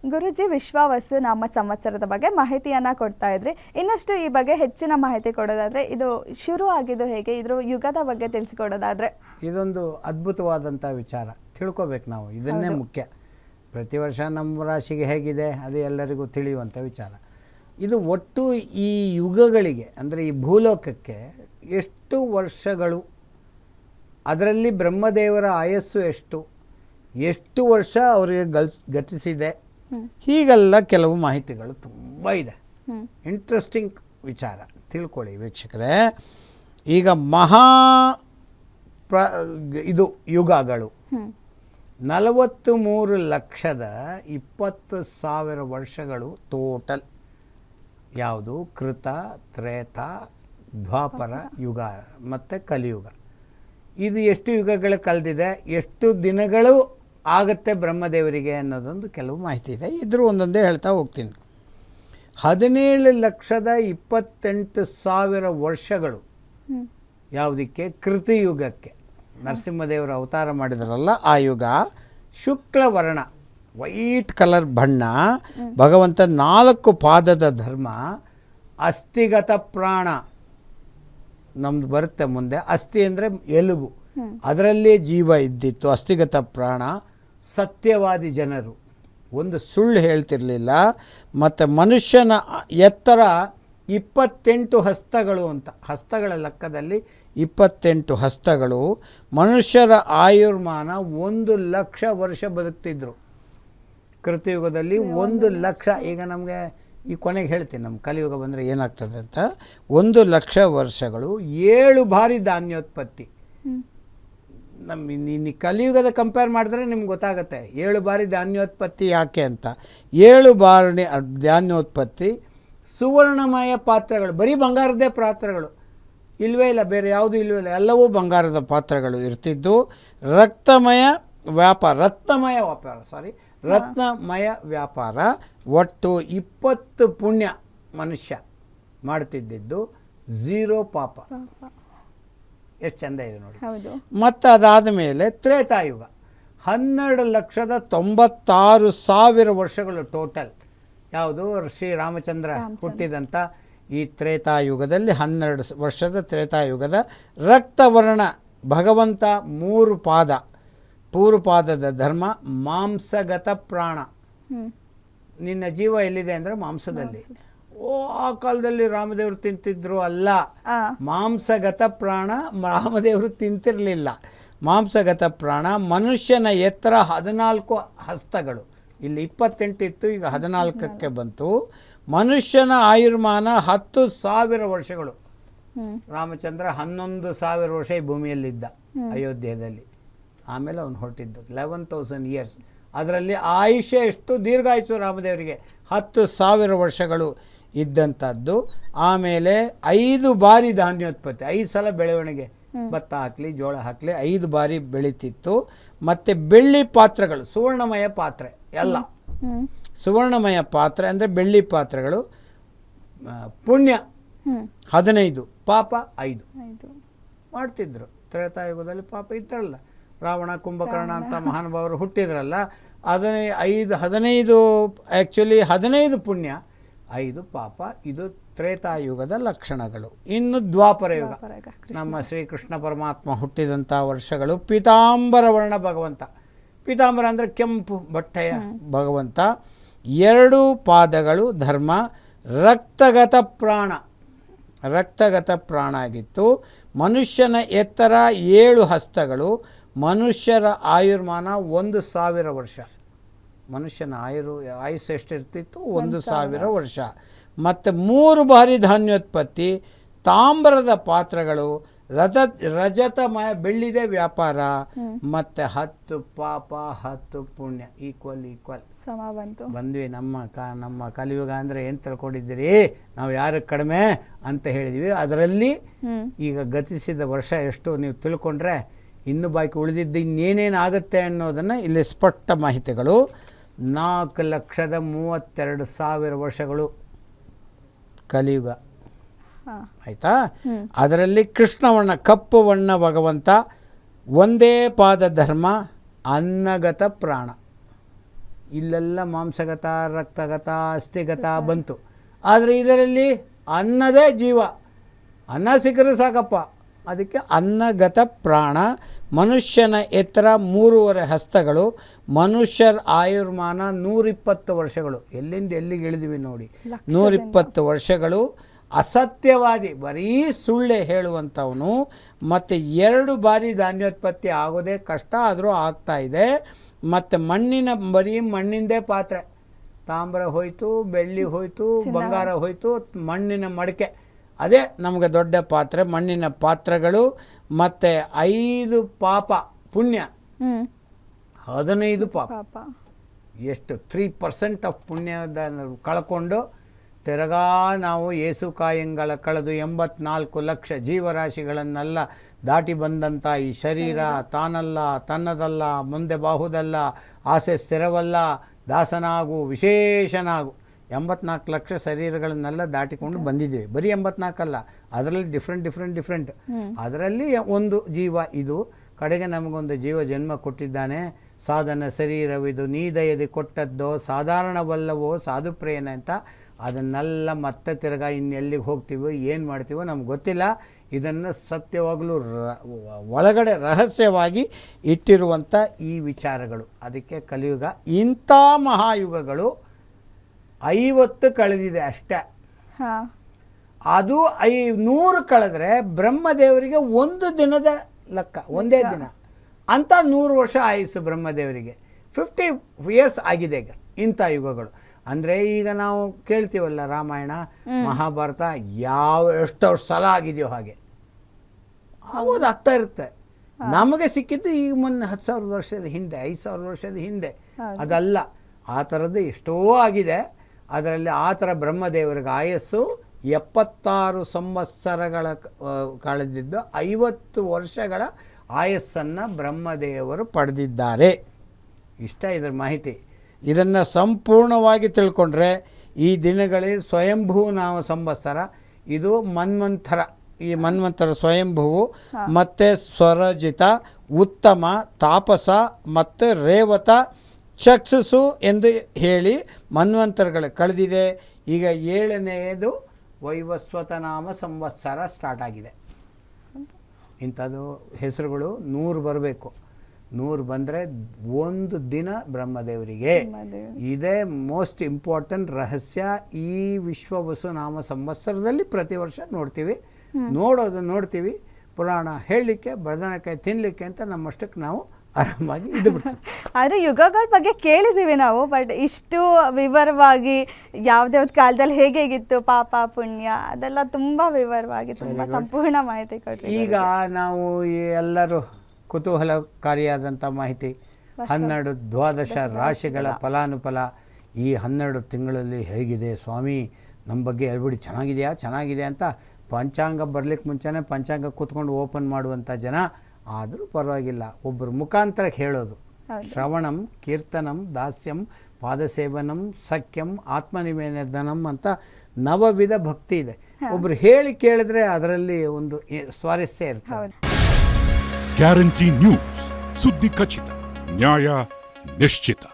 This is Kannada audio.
ಗುರುಜಿ ವಿಶ್ವಾವಸು ನಾಮ ಸಂವತ್ಸರದ ಬಗ್ಗೆ ಮಾಹಿತಿಯನ್ನು ಕೊಡ್ತಾ ಇದ್ರಿ. ಇನ್ನಷ್ಟು ಈ ಬಗ್ಗೆ ಹೆಚ್ಚಿನ ಮಾಹಿತಿ ಕೊಡೋದಾದರೆ ಇದು ಶುರು ಆಗಿದ್ದು ಹೇಗೆ, ಇದ್ರ ಯುಗದ ಬಗ್ಗೆ ತಿಳಿಸಿಕೊಡೋದಾದರೆ? ಇದೊಂದು ಅದ್ಭುತವಾದಂಥ ವಿಚಾರ, ತಿಳ್ಕೊಬೇಕು ನಾವು. ಇದನ್ನೇ ಮುಖ್ಯ. ಪ್ರತಿ ವರ್ಷ ನಮ್ಮ ರಾಶಿಗೆ ಹೇಗಿದೆ ಅದು ಎಲ್ಲರಿಗೂ ತಿಳಿಯುವಂಥ ವಿಚಾರ. ಇದು ಒಟ್ಟು ಈ ಯುಗಗಳಿಗೆ ಅಂದರೆ ಈ ಭೂಲೋಕಕ್ಕೆ ಎಷ್ಟು ವರ್ಷಗಳು, ಅದರಲ್ಲಿ ಬ್ರಹ್ಮದೇವರ ಆಯಸ್ಸು ಎಷ್ಟು ವರ್ಷ ಅವರಿಗೆ ಗತಿಸಿದೆ, ಹೀಗೆಲ್ಲ ಕೆಲವು ಮಾಹಿತಿಗಳು ತುಂಬ ಇದೆ. ಇಂಟ್ರೆಸ್ಟಿಂಗ್ ವಿಚಾರ, ತಿಳ್ಕೊಳ್ಳಿ ವೀಕ್ಷಕರೇ. ಈಗ ಇದು ಯುಗಗಳು 43,20,000 ವರ್ಷಗಳು ಟೋಟಲ್. ಯಾವುದು? ಕೃತ, ತ್ರೇತ, ದ್ವಾಪರ ಯುಗ ಮತ್ತು ಕಲಿಯುಗ. ಇದು ಎಷ್ಟು ಯುಗಗಳು ಕಳೆದಿದೆ, ಎಷ್ಟು ದಿನಗಳು ಆಗುತ್ತೆ ಬ್ರಹ್ಮದೇವರಿಗೆ ಅನ್ನೋದೊಂದು ಕೆಲವು ಮಾಹಿತಿ ಇದೆ. ಇದ್ರ ಒಂದೊಂದೇ ಹೇಳ್ತಾ ಹೋಗ್ತೀನಿ. 17,28,000 ವರ್ಷಗಳು ಯಾವುದಕ್ಕೆ? ಕೃತಯುಗಕ್ಕೆ. ನರಸಿಂಹದೇವರು ಅವತಾರ ಮಾಡಿದ್ರಲ್ಲ ಆ ಯುಗ. ಶುಕ್ಲವರ್ಣ, ವೈಟ್ ಕಲರ್ ಬಣ್ಣ, ಭಗವಂತ 4 ಪಾದದ ಧರ್ಮ, ಅಸ್ಥಿಗತ ಪ್ರಾಣ ನಮ್ದು ಬರುತ್ತೆ ಮುಂದೆ. ಅಸ್ಥಿ ಅಂದರೆ ಎಲುಬು, ಅದರಲ್ಲೇ ಜೀವ ಇದ್ದಿತ್ತು. ಅಸ್ಥಿಗತ ಪ್ರಾಣ, ಸತ್ಯವಾದಿ ಜನರು, ಒಂದು ಸುಳ್ಳು ಹೇಳ್ತಿರಲಿಲ್ಲ. ಮತ್ತು ಮನುಷ್ಯನ ಎತ್ತರ 28 ಹಸ್ತಗಳು ಅಂತ, ಹಸ್ತಗಳ ಲೆಕ್ಕದಲ್ಲಿ 28 ಹಸ್ತಗಳು. ಮನುಷ್ಯರ ಆಯುರ್ಮಾನ 1,00,000 ವರ್ಷ ಬದುಕ್ತಿದ್ರು ಕೃತಯುಗದಲ್ಲಿ. 1,00,000. ಈಗ ನಮಗೆ ಈ ಕೊನೆಗೆ ಹೇಳ್ತೀನಿ ನಮ್ಮ ಕಲಿಯುಗ ಬಂದರೆ ಏನಾಗ್ತದೆ ಅಂತ. 1,00,000 ವರ್ಷಗಳು, 7 ಬಾರಿ ಧಾನ್ಯೋತ್ಪತ್ತಿ. ಇನ್ನು ಕಲಿಯುಗದ ಕಂಪೇರ್ ಮಾಡಿದ್ರೆ ನಿಮ್ಗೆ ಗೊತ್ತಾಗುತ್ತೆ 7 ಬಾರಿ ಧಾನ್ಯೋತ್ಪತ್ತಿ ಯಾಕೆ ಅಂತ. 7 ಬಾರಿ ಧಾನ್ಯೋತ್ಪತ್ತಿ. ಸುವರ್ಣಮಯ ಪಾತ್ರೆಗಳು, ಬರೀ ಬಂಗಾರದೇ ಪಾತ್ರೆಗಳು ಇಲ್ಲವೇ ಇಲ್ಲ, ಬೇರೆ ಯಾವುದೂ ಇಲ್ಲವೇ ಇಲ್ಲ, ಎಲ್ಲವೂ ಬಂಗಾರದ ಪಾತ್ರೆಗಳು ಇರ್ತಿದ್ದು. ರತ್ನಮಯ ವ್ಯಾಪಾರ. ಒಟ್ಟು 20 ಪುಣ್ಯ ಮನುಷ್ಯ ಮಾಡ್ತಿದ್ದಿದ್ದು, 0 ಪಾಪ. ಎಷ್ಟು ಚೆಂದ ಇದೆ ನೋಡಿ. ಮತ್ತು ಅದಾದ ಮೇಲೆ ತ್ರೇತಾಯುಗ 12,96,000 ವರ್ಷಗಳು ಟೋಟಲ್. ಯಾವುದು? ಶ್ರೀರಾಮಚಂದ್ರ ಹುಟ್ಟಿದಂಥ ಈ ತ್ರೇತಾಯುಗದಲ್ಲಿ 12 ವರ್ಷದ ತ್ರೇತಾಯುಗದ ರಕ್ತವರ್ಣ ಭಗವಂತ 3 ಪಾದ, ಪೂರ್ವಪಾದದ ಧರ್ಮ, ಮಾಂಸಗತ ಪ್ರಾಣ. ನಿನ್ನ ಜೀವ ಎಲ್ಲಿದೆ ಅಂದರೆ ಮಾಂಸದಲ್ಲಿ. ಆ ಕಾಲದಲ್ಲಿ ರಾಮದೇವರು ತಿಂತಿದ್ರು ಅಲ್ಲ, ಮಾಂಸಗತ ಪ್ರಾಣ. ರಾಮದೇವರು ತಿಂತಿರಲಿಲ್ಲ. ಮಾಂಸಗತ ಪ್ರಾಣ. ಮನುಷ್ಯನ ಎತ್ತರ 14 ಹಸ್ತಗಳು. ಇಲ್ಲಿ 28 ಇತ್ತು, ಈಗ 14ಕ್ಕೆ ಬಂತು. ಮನುಷ್ಯನ ಆಯುರ್ಮಾನ 10,000 ವರ್ಷಗಳು. ರಾಮಚಂದ್ರ 11,000 ವರ್ಷ ಈ ಭೂಮಿಯಲ್ಲಿದ್ದ ಅಯೋಧ್ಯೆಯಲ್ಲಿ. ಆಮೇಲೆ ಅವನು ಹೊರಟಿದ್ದು 11,000 ಇಯರ್ಸ್. ಅದರಲ್ಲಿ ಆಯುಷ್ಯ ಎಷ್ಟು? ದೀರ್ಘಾಯುಷ್ಯ ರಾಮದೇವರಿಗೆ 10,000 ವರ್ಷಗಳು ಇದ್ದಂಥದ್ದು. ಆಮೇಲೆ 5 ಬಾರಿ ಧಾನ್ಯೋತ್ಪತ್ತಿ, 5 ಸಲ ಬೆಳವಣಿಗೆ. ಭತ್ತ ಹಾಕಲಿ ಜೋಳ ಹಾಕಲಿ 5 ಬಾರಿ ಬೆಳೀತಿತ್ತು. ಮತ್ತು ಬೆಳ್ಳಿ ಪಾತ್ರೆಗಳು, ಸುವರ್ಣಮಯ ಪಾತ್ರೆ ಎಲ್ಲ. ಸುವರ್ಣಮಯ ಪಾತ್ರೆ ಅಂದರೆ ಬೆಳ್ಳಿ ಪಾತ್ರೆಗಳು. ಪುಣ್ಯ 15, ಪಾಪ 5 ಮಾಡ್ತಿದ್ರು. ತ್ರೇತಾಯುಗದಲ್ಲಿ ಪಾಪ ಇದ್ದರಲ್ಲ, ರಾವಣ ಕುಂಭಕರ್ಣ ಅಂತ ಮಹಾನುಭಾವರು ಹುಟ್ಟಿದ್ರಲ್ಲ, 15 ಆ್ಯಕ್ಚುಲಿ 15 ಪುಣ್ಯ 5 ಪಾಪ. ಇದು ತ್ರೇತಾಯುಗದ ಲಕ್ಷಣಗಳು. ಇನ್ನು ದ್ವಾಪರ ಯುಗ, ನಮ್ಮ ಶ್ರೀಕೃಷ್ಣ ಪರಮಾತ್ಮ ಹುಟ್ಟಿದಂಥ ವರ್ಷಗಳು. ಪೀತಾಂಬರ ವರ್ಣ ಭಗವಂತ. ಪೀತಾಂಬರ ಅಂದರೆ ಕೆಂಪು ಬಟ್ಟೆಯ ಭಗವಂತ. 2 ಪಾದಗಳು ಧರ್ಮ. ರಕ್ತಗತ ಪ್ರಾಣ ಆಗಿತ್ತು. ಮನುಷ್ಯನ ಎತ್ತರ 7 ಹಸ್ತಗಳು. ಮನುಷ್ಯರ ಆಯುರ್ಮಾನ 1,000 ವರ್ಷ. ಮನುಷ್ಯನ ಆಯುಸ್ಸು ಎಷ್ಟಿರ್ತಿತ್ತು? 1,000 ವರ್ಷ. ಮತ್ತು 3 ಬಾರಿ ಧಾನ್ಯೋತ್ಪತ್ತಿ. ತಾಮ್ರದ ಪಾತ್ರಗಳು. ರಜತಮಯ ಬೆಳ್ಳಿದೆ ವ್ಯಾಪಾರ. ಮತ್ತು 10 ಪಾಪ 10 ಪುಣ್ಯ ಈಕ್ವಲ್ ಬಂದ್ವಿ. ನಮ್ಮ ಕಲಿಯುಗ ಅಂದರೆ ಏನು ತಿಳ್ಕೊಂಡಿದ್ದೀರಿ? ನಾವು ಯಾರು ಕಡಿಮೆ ಅಂತ ಹೇಳಿದ್ವಿ. ಅದರಲ್ಲಿ ಈಗ ಗತಿಸಿದ ವರ್ಷ ಎಷ್ಟು ನೀವು ತಿಳ್ಕೊಂಡ್ರೆ ಇನ್ನು ಬಾಕಿ ಉಳಿದಿದ್ದು ಇನ್ನೇನೇನು ಆಗುತ್ತೆ ಅನ್ನೋದನ್ನು ಇಲ್ಲಿ ಸ್ಪಷ್ಟ ಮಾಹಿತಿಗಳು. 4,32,000 ವರ್ಷಗಳು ಕಲಿಯುಗ. ಆಯಿತಾ? ಅದರಲ್ಲಿ ಕೃಷ್ಣವರ್ಣ, ಕಪ್ಪು ಬಣ್ಣ ಭಗವಂತ, ಒಂದೇ ಪಾದ ಧರ್ಮ, ಅನ್ನಗತ ಪ್ರಾಣ. ಇಲ್ಲೆಲ್ಲ ಮಾಂಸಗತ, ರಕ್ತಗತ, ಅಸ್ಥಿಗತ ಬಂತು. ಆದರೆ ಇದರಲ್ಲಿ ಅನ್ನದೇ ಜೀವ. ಅನ್ನ ಸಿಕ್ಕರೆ ಸಾಕಪ್ಪ. ಅದಕ್ಕೆ ಅನ್ನಗತ ಪ್ರಾಣ. ಮನುಷ್ಯನ ಎತ್ತರ 3.5 ಹಸ್ತಗಳು. ಮನುಷ್ಯರ ಆಯುರ್ಮಾನ 120 ವರ್ಷಗಳು. ಎಲ್ಲಿಂದ ಎಲ್ಲಿಗೆ ಇಳಿದ್ವಿ ನೋಡಿ, 120 ವರ್ಷಗಳು. ಅಸತ್ಯವಾದಿ, ಬರೀ ಸುಳ್ಳೆ ಹೇಳುವಂಥವನು. ಮತ್ತು 2 ಬಾರಿ ಧಾನ್ಯೋತ್ಪತ್ತಿ ಆಗೋದೇ ಕಷ್ಟ, ಆದರೂ ಆಗ್ತಾಯಿದೆ. ಮತ್ತು ಬರೀ ಮಣ್ಣಿಂದೇ ಪಾತ್ರೆ. ತಾಮ್ರ ಹೋಯಿತು, ಬೆಳ್ಳಿ ಹೋಯಿತು, ಬಂಗಾರ ಹೋಯಿತು, ಮಣ್ಣಿನ ಮಡಿಕೆ ಅದೇ ನಮಗೆ ದೊಡ್ಡ ಪಾತ್ರೆ. ಮಣ್ಣಿನ ಪಾತ್ರೆಗಳು. ಮತ್ತು 5 ಪಾಪ ಪುಣ್ಯ, 15 ಪಾಪ. ಎಷ್ಟು 3% ಆಫ್ ಪುಣ್ಯದ ಕಳ್ಕೊಂಡು ತಿರ್ಗಾ ನಾವು ಏಸು ಕಾಯಂಗಳ ಕಳೆದು 84 ಲಕ್ಷ ಜೀವರಾಶಿಗಳನ್ನೆಲ್ಲ ದಾಟಿ ಬಂದಂಥ ಈ ಶರೀರ ತಾನಲ್ಲ, ತನ್ನದಲ್ಲ, ಮುಂದೆ ಬಾಹುದಲ್ಲ, ಆಸೆ ಸ್ಥಿರವಲ್ಲ, ದಾಸನಾಗು ವಿಶೇಷನಾಗು. 84 ಲಕ್ಷ ಶರೀರಗಳನ್ನೆಲ್ಲ ದಾಟಿಕೊಂಡು ಬಂದಿದ್ದೀವಿ. ಬರೀ 84 ಅಲ್ಲ, ಅದರಲ್ಲಿ ಡಿಫ್ರೆಂಟ್. ಅದರಲ್ಲಿ ಒಂದು ಜೀವ ಇದು. ಕಡೆಗೆ ನಮಗೊಂದು ಜೀವ ಜನ್ಮ ಕೊಟ್ಟಿದ್ದಾನೆ. ಸಾಧನ ಶರೀರವಿದು ನೀ ದಯದಿ ಕೊಟ್ಟದ್ದೋ ಸಾಧಾರಣವಲ್ಲವೋ ಸಾಧುಪ್ರೇಯನ ಅಂತ. ಅದನ್ನೆಲ್ಲ ಮತ್ತೆ ತಿರ್ಗಾ ಇನ್ನೆಲ್ಲಿಗೆ ಹೋಗ್ತೀವೋ ಏನು ಮಾಡ್ತೀವೋ ನಮ್ಗೆ ಗೊತ್ತಿಲ್ಲ. ಇದನ್ನು ಸತ್ಯವಾಗಲೂ ಒಳಗಡೆ ರಹಸ್ಯವಾಗಿ ಇಟ್ಟಿರುವಂಥ ಈ ವಿಚಾರಗಳು. ಅದಕ್ಕೆ ಕಲಿಯುಗ. ಇಂಥ ಮಹಾಯುಗಗಳು 50 ಕಳೆದಿದೆ ಅಷ್ಟೇ. ಅದು 100 ಕಳೆದ್ರೆ ಬ್ರಹ್ಮದೇವರಿಗೆ 1 ದಿನದ ಲೆಕ್ಕ, ಒಂದೇ ದಿನ ಅಂತ. 100 ವರ್ಷ ಆಯುಸ್ಸು ಬ್ರಹ್ಮದೇವರಿಗೆ. 50 ಇಯರ್ಸ್ ಆಗಿದೆ ಈಗ ಇಂಥ ಯುಗಗಳು. ಅಂದರೆ ಈಗ ನಾವು ಕೇಳ್ತೀವಲ್ಲ, ರಾಮಾಯಣ ಮಹಾಭಾರತ ಎಷ್ಟು ಸಲ ಆಗಿದೆಯೋ ಹಾಗೆ ಆಗೋದಾಗ್ತಾ ಇರುತ್ತೆ. ನಮಗೆ ಸಿಕ್ಕಿದ್ದು ಈಗ ಮೊನ್ನೆ 10,000 ವರ್ಷದ ಹಿಂದೆ, 5,000 ವರ್ಷದ ಹಿಂದೆ. ಅದಲ್ಲ, ಆ ಥರದ್ದು ಎಷ್ಟೋ ಆಗಿದೆ. ಅದರಲ್ಲಿ ಆ ಥರ ಬ್ರಹ್ಮದೇವರಿಗೆ ಆಯಸ್ಸು 76 ಸಂವತ್ಸರಗಳ ಕಳೆದಿದ್ದು 50 ವರ್ಷಗಳ ಆಯಸ್ಸನ್ನು ಬ್ರಹ್ಮದೇವರು ಪಡೆದಿದ್ದಾರೆ. ಇಷ್ಟ ಇದರ ಮಾಹಿತಿ. ಇದನ್ನು ಸಂಪೂರ್ಣವಾಗಿ ತಿಳ್ಕೊಂಡ್ರೆ ಈ ದಿನಗಳಲ್ಲಿ ಸ್ವಯಂಭೂ ನಾಮ ಸಂವತ್ಸರ, ಇದು ಮನ್ವಂತರ. ಈ ಮನ್ವಂತರ ಸ್ವಯಂಭೂವು ಮತ್ತು ಸ್ವರಜಿತ, ಉತ್ತಮ, ತಾಪಸ ಮತ್ತು ರೇವತ, ಚಕ್ಷುಸು ಎಂದು ಹೇಳಿ ಮನ್ವಂತರಗಳು ಕಳೆದಿದೆ. ಈಗ 7ನೇದು ವೈವಸ್ವತ ನಾಮ ಸಂವತ್ಸರ ಸ್ಟಾರ್ಟ್ ಆಗಿದೆ. ಇಂಥದ್ದು ಹೆಸರುಗಳು 100 ಬರಬೇಕು. 100 ಬಂದರೆ 1 ದಿನ ಬ್ರಹ್ಮದೇವರಿಗೆ. ಇದೇ ಮೋಸ್ಟ್ ಇಂಪಾರ್ಟೆಂಟ್ ರಹಸ್ಯ. ಈ ವಿಶ್ವವಸು ನಾಮ ಸಂವತ್ಸರದಲ್ಲಿ ಪ್ರತಿ ವರ್ಷ ನೋಡ್ತೀವಿ. ನೋಡ್ತೀವಿ. ಪುರಾಣ ಹೇಳಲಿಕ್ಕೆ, ಬದನೆಕಾಯಿ ತಿನ್ನಲಿಕ್ಕೆ ಅಂತ ನಮ್ಮಷ್ಟಕ್ಕೆ ನಾವು ಆರಾಮಾಗಿ ಇದು ಬಿಡ್ತೀವಿ. ಆದರೆ ಯುಗಗಳ ಬಗ್ಗೆ ಕೇಳಿದ್ದೀವಿ ನಾವು, ಬಟ್ ಇಷ್ಟು ವಿವರವಾಗಿ ಯಾವ್ದ್ಯಾವ್ದು ಕಾಲದಲ್ಲಿ ಹೇಗಿತ್ತು ಪಾಪ ಪುಣ್ಯ ಅದೆಲ್ಲ ತುಂಬ ವಿವರವಾಗಿ, ತುಂಬ ಸಂಪೂರ್ಣ ಮಾಹಿತಿ ಕೊಡ್ತೀವಿ. ಈಗ ನಾವು ಎಲ್ಲರೂ ಕುತೂಹಲಕಾರಿಯಾದಂಥ ಮಾಹಿತಿ. 12 ದ್ವಾದಶ ರಾಶಿಗಳ ಫಲಾನುಫಲ ಈ 12 ತಿಂಗಳಲ್ಲಿ ಹೇಗಿದೆ ಸ್ವಾಮಿ, ನಮ್ಮ ಬಗ್ಗೆ ಹೇಳ್ಬಿಡಿ, ಚೆನ್ನಾಗಿದೆ ಅಂತ ಪಂಚಾಂಗ ಬರಲಿಕ್ಕೆ ಮುಂಚೆನೇ ಪಂಚಾಂಗ ಕೂತ್ಕೊಂಡು ಓಪನ್ ಮಾಡುವಂಥ ಜನ. ಆದರೂ ಪರವಾಗಿಲ್ಲ, ಒಬ್ಬರು ಮುಖಾಂತರಕ್ಕೆ ಹೇಳೋದು. ಶ್ರವಣಂ, ಕೀರ್ತನಂ, ದಾಸ್ಯಂ, ಪಾದಸೇವನಂ, ಸಖ್ಯಂ, ಆತ್ಮನಿವೇದನಂ ಅಂತ 9 ವಿಧ ಭಕ್ತಿ ಇದೆ. ಒಬ್ಬರು ಹೇಳಿ ಕೇಳಿದ್ರೆ ಅದರಲ್ಲಿ ಒಂದು ಸ್ವಾರಸ್ಯ ಇರ್ತದೆ. ಗ್ಯಾರಂಟಿ ನ್ಯೂಸ್, ಸುದ್ದಿ ಖಚಿತ, ನ್ಯಾಯ ನಿಶ್ಚಿತ.